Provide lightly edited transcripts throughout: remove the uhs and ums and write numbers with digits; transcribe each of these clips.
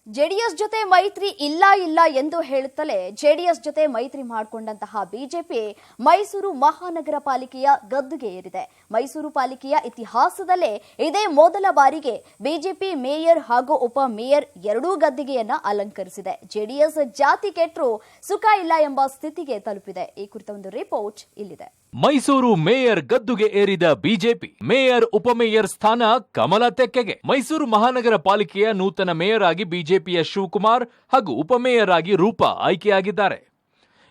JDS ಜೊತೆ ಮೈತ್ರಿ ಇಲ್ಲ ಎಂದು ಹೇಳುತ್ತಲೇ ಜೆಡಿಎಸ್ ಜೊತೆ ಮೈತ್ರಿ ಮಾಡಿಕೊಂಡಂತಹ ಬಿಜೆಪಿ ಮೈಸೂರು ಮಹಾನಗರ ಪಾಲಿಕೆಯ ಗದ್ದುಗೆ ಏರಿದೆ. ಮೈಸೂರು ಪಾಲಿಕೆಯ ಇತಿಹಾಸದಲ್ಲೇ ಇದೇ ಮೊದಲ ಬಾರಿಗೆ ಬಿಜೆಪಿ ಮೇಯರ್ ಹಾಗೂ ಉಪ ಮೇಯರ್ ಎರಡೂ ಗದ್ದುಗೆಯನ್ನ ಅಲಂಕರಿಸಿದೆ. ಜೆಡಿಎಸ್ ಜಾತಿ ಕೆಟ್ಟರೂ ಸುಖ ಇಲ್ಲ ಎಂಬ ಸ್ಥಿತಿಗೆ ತಲುಪಿದೆ. ಈ ಕುರಿತ ಒಂದು ರಿಪೋರ್ಟ್ ಇಲ್ಲಿದೆ. ಮೈಸೂರು ಮೇಯರ್ ಗದ್ದುಗೆ ಏರಿದ ಬಿಜೆಪಿ ಮೇಯರ್ ಉಪಮೇಯರ್ ಸ್ಥಾನ ಕಮಲ ತೆಕ್ಕೆಗೆ. ಮೈಸೂರು ಮಹಾನಗರ ಪಾಲಿಕೆಯ ನೂತನ ಮೇಯರ್ ಆಗಿ ಬಿಜೆಪಿಯ ಶಿವಕುಮಾರ್ ಹಾಗೂ ಉಪಮೇಯರ್ ಆಗಿ ರೂಪಾ ಆಯ್ಕೆಯಾಗಿದ್ದಾರೆ.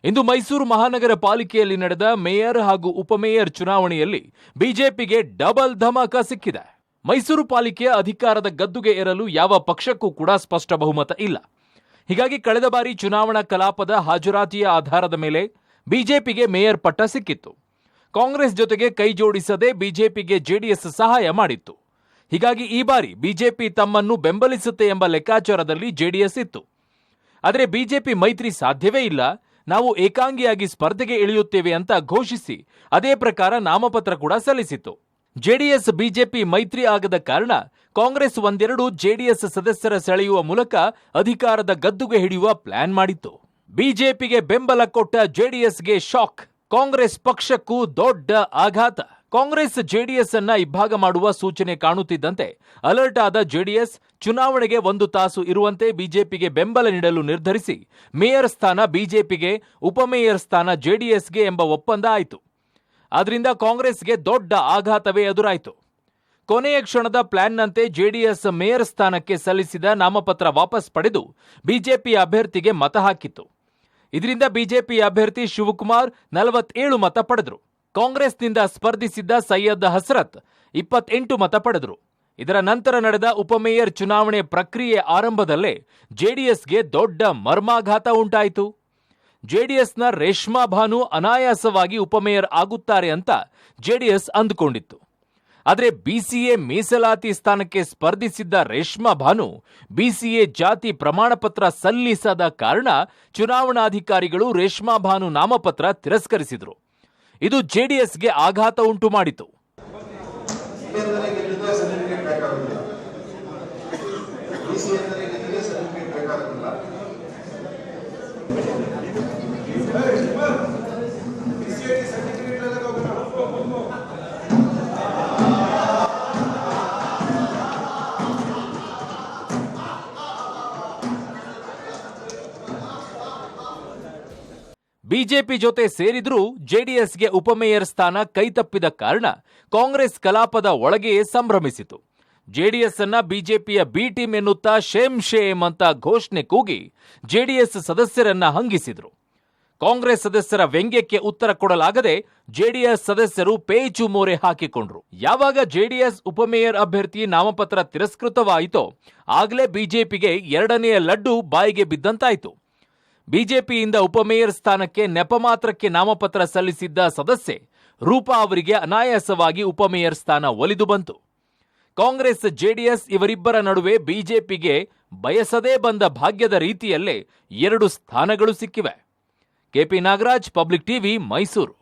ಇಂದು ಮೈಸೂರು ಮಹಾನಗರ ಪಾಲಿಕೆಯಲ್ಲಿ ನಡೆದ ಮೇಯರ್ ಹಾಗೂ ಉಪಮೇಯರ್ ಚುನಾವಣೆಯಲ್ಲಿ ಬಿಜೆಪಿಗೆ ಡಬಲ್ ಧಮಾಕ ಸಿಕ್ಕಿದೆ. ಮೈಸೂರು ಪಾಲಿಕೆಯ ಅಧಿಕಾರದ ಗದ್ದುಗೆ ಏರಲು ಯಾವ ಪಕ್ಷಕ್ಕೂ ಕೂಡ ಸ್ಪಷ್ಟ ಬಹುಮತ ಇಲ್ಲ. ಹೀಗಾಗಿ ಕಳೆದ ಬಾರಿ ಚುನಾವಣಾ ಕಲಾಪದ ಹಾಜರಾತಿಯ ಆಧಾರದ ಮೇಲೆ ಬಿಜೆಪಿಗೆ ಮೇಯರ್ ಪಟ್ಟ ಸಿಕ್ಕಿತ್ತು. ಕಾಂಗ್ರೆಸ್ ಜೊತೆಗೆ ಕೈ ಜೋಡಿಸದೆ ಬಿಜೆಪಿಗೆ ಜೆಡಿಎಸ್ ಸಹಾಯ ಮಾಡಿತ್ತು. ಹೀಗಾಗಿ ಈ ಬಾರಿ ಬಿಜೆಪಿ ತಮ್ಮನ್ನು ಬೆಂಬಲಿಸುತ್ತೆ ಎಂಬ ಲೆಕ್ಕಾಚಾರದಲ್ಲಿ ಜೆಡಿಎಸ್ ಇತ್ತು. ಆದರೆ ಬಿಜೆಪಿ ಮೈತ್ರಿ ಸಾಧ್ಯವೇ ಇಲ್ಲ, ನಾವು ಏಕಾಂಗಿಯಾಗಿ ಸ್ಪರ್ಧೆಗೆ ಇಳಿಯುತ್ತೇವೆ ಅಂತ ಘೋಷಿಸಿ ಅದೇ ಪ್ರಕಾರ ನಾಮಪತ್ರ ಕೂಡ ಸಲ್ಲಿಸಿತ್ತು. ಜೆಡಿಎಸ್ ಬಿಜೆಪಿ ಮೈತ್ರಿ ಆಗದ ಕಾರಣ ಕಾಂಗ್ರೆಸ್ ಒಂದೆರಡು ಜೆಡಿಎಸ್ ಸದಸ್ಯರ ಸೆಳೆಯುವ ಮೂಲಕ ಅಧಿಕಾರದ ಗದ್ದುಗೆ ಹಿಡಿಯುವ ಪ್ಲಾನ್ ಮಾಡಿತ್ತು. ಬಿಜೆಪಿಗೆ ಬೆಂಬಲ ಕೊಟ್ಟ ಜೆಡಿಎಸ್ಗೆ ಶಾಕ್. ಕಾಂಗ್ರೆಸ್ ಪಕ್ಷಕ್ಕೂ ದೊಡ್ಡ ಆಘಾತ. ಕಾಂಗ್ರೆಸ್ ಜೆಡಿಎಸ್ ಅನ್ನ ಇಬ್ಬಾಗ ಮಾಡುವ ಸೂಚನೆ ಕಾಣುತ್ತಿದ್ದಂತೆ ಅಲರ್ಟ್ ಆದ ಜೆಡಿಎಸ್ ಚುನಾವಣೆಗೆ 1 ತಾಸು ಇರುವಂತೆ ಬಿಜೆಪಿಗೆ ಬೆಂಬಲ ನೀಡಲು ನಿರ್ಧರಿಸಿ ಮೇಯರ್ ಸ್ಥಾನ ಬಿಜೆಪಿಗೆ, ಉಪಮೇಯರ್ ಸ್ಥಾನ ಜೆಡಿಎಸ್ಗೆ ಎಂಬ ಒಪ್ಪಂದ ಆಯಿತು. ಆದ್ರಿಂದ ಕಾಂಗ್ರೆಸ್ಗೆ ದೊಡ್ಡ ಆಘಾತವೇ ಎದುರಾಯಿತು. ಕೊನೆಯ ಕ್ಷಣದ ಪ್ಲಾನ್ನಂತೆ ಜೆಡಿಎಸ್ ಮೇಯರ್ ಸ್ಥಾನಕ್ಕೆ ಸಲ್ಲಿಸಿದ ನಾಮಪತ್ರ ವಾಪಸ್ ಪಡೆದು ಬಿಜೆಪಿ ಅಭ್ಯರ್ಥಿಗೆ ಮತ ಹಾಕಿತ್ತು. ಇದರಿಂದ ಬಿಜೆಪಿ ಅಭ್ಯರ್ಥಿ ಶಿವಕುಮಾರ್ 47 ಮತ ಪಡೆದರು. ಕಾಂಗ್ರೆಸ್ನಿಂದ ಸ್ಪರ್ಧಿಸಿದ್ದ ಸೈಯದ್ ಹಸ್ರತ್ 28 ಮತ ಪಡೆದರು. ಇದರ ನಂತರ ನಡೆದ ಉಪಮೇಯರ್ ಚುನಾವಣೆ ಪ್ರಕ್ರಿಯೆ ಆರಂಭದಲ್ಲೇ ಜೆಡಿಎಸ್ಗೆ ದೊಡ್ಡ ಮರ್ಮಾಘಾತ ಉಂಟಾಯಿತು. ಜೆಡಿಎಸ್ನ ರೇಷ್ಮಾ ಭಾನು ಅನಾಯಾಸವಾಗಿ ಉಪಮೇಯರ್ ಆಗುತ್ತಾರೆ ಅಂತ ಜೆಡಿಎಸ್ ಅಂದುಕೊಂಡಿತ್ತು. ಆದರೆ ಬಿಸಿಎ ಮೀಸಲಾತಿ ಸ್ಥಾನಕ್ಕೆ ಸ್ಪರ್ಧಿಸಿದ್ದ ರೇಷ್ಮಾ ಭಾನು ಬಿಸಿಎ ಜಾತಿ ಪ್ರಮಾಣಪತ್ರ ಸಲ್ಲಿಸದ ಕಾರಣ ಚುನಾವಣಾಧಿಕಾರಿಗಳು ರೇಷ್ಮಾ ಭಾನು ನಾಮಪತ್ರ ತಿರಸ್ಕರಿಸಿದರು. ಇದು ಜೆಡಿಎಸ್ಗೆ ಆಘಾತ ಉಂಟು ಮಾಡಿತು. ಬಿಜೆಪಿ ಜೊತೆ ಸೇರಿದ್ರೂ ಜೆಡಿಎಸ್ಗೆ ಉಪಮೇಯರ್ ಸ್ಥಾನ ಕೈತಪ್ಪಿದ ಕಾರಣ ಕಾಂಗ್ರೆಸ್ ಕಲಾಪದ ಒಳಗೆಯೇ ಸಂಭ್ರಮಿಸಿತು. ಜೆಡಿಎಸ್ ಅನ್ನ ಬಿಜೆಪಿಯ ಬಿ ಟೀಮ್ ಎನ್ನುತ್ತಾ ಶೇಮ್ ಅಂತ ಘೋಷಣೆ ಕೂಗಿ ಜೆಡಿಎಸ್ ಸದಸ್ಯರನ್ನ ಹಂಗಿಸಿದ್ರು. ಕಾಂಗ್ರೆಸ್ ಸದಸ್ಯರ ವ್ಯಂಗ್ಯಕ್ಕೆ ಉತ್ತರ ಕೊಡಲಾಗದೆ ಜೆಡಿಎಸ್ ಸದಸ್ಯರು ಪೇಚು ಮೋರೆ ಹಾಕಿಕೊಂಡ್ರು. ಯಾವಾಗ ಜೆಡಿಎಸ್ ಉಪಮೇಯರ್ ಅಭ್ಯರ್ಥಿ ನಾಮಪತ್ರ ತಿರಸ್ಕೃತವಾಯಿತೋ ಆಗಲೇ ಬಿಜೆಪಿಗೆ ಎರಡನೆಯ ಲಡ್ಡು ಬಾಯಿಗೆ ಬಿದ್ದಂತಾಯಿತು. ಬಿಜೆಪಿಯಿಂದ ಉಪಮೇಯರ್ ಸ್ಥಾನಕ್ಕೆ ನೆಪ ಮಾತ್ರಕ್ಕೆ ನಾಮಪತ್ರ ಸಲ್ಲಿಸಿದ್ದ ಸದಸ್ಯೆ ರೂಪಾ ಅವರಿಗೆ ಅನಾಯಾಸವಾಗಿ ಉಪಮೇಯರ್ ಸ್ಥಾನ ಒಲಿದು ಬಂತು. ಕಾಂಗ್ರೆಸ್ ಜೆಡಿಎಸ್ ಇವರಿಬ್ಬರ ನಡುವೆ ಬಿಜೆಪಿಗೆ ಬಯಸದೇ ಬಂದ ಭಾಗ್ಯದ ರೀತಿಯಲ್ಲೇ 2 ಸ್ಥಾನಗಳು ಸಿಕ್ಕಿವೆ. KP Nagaraj, public TV, Mysuru.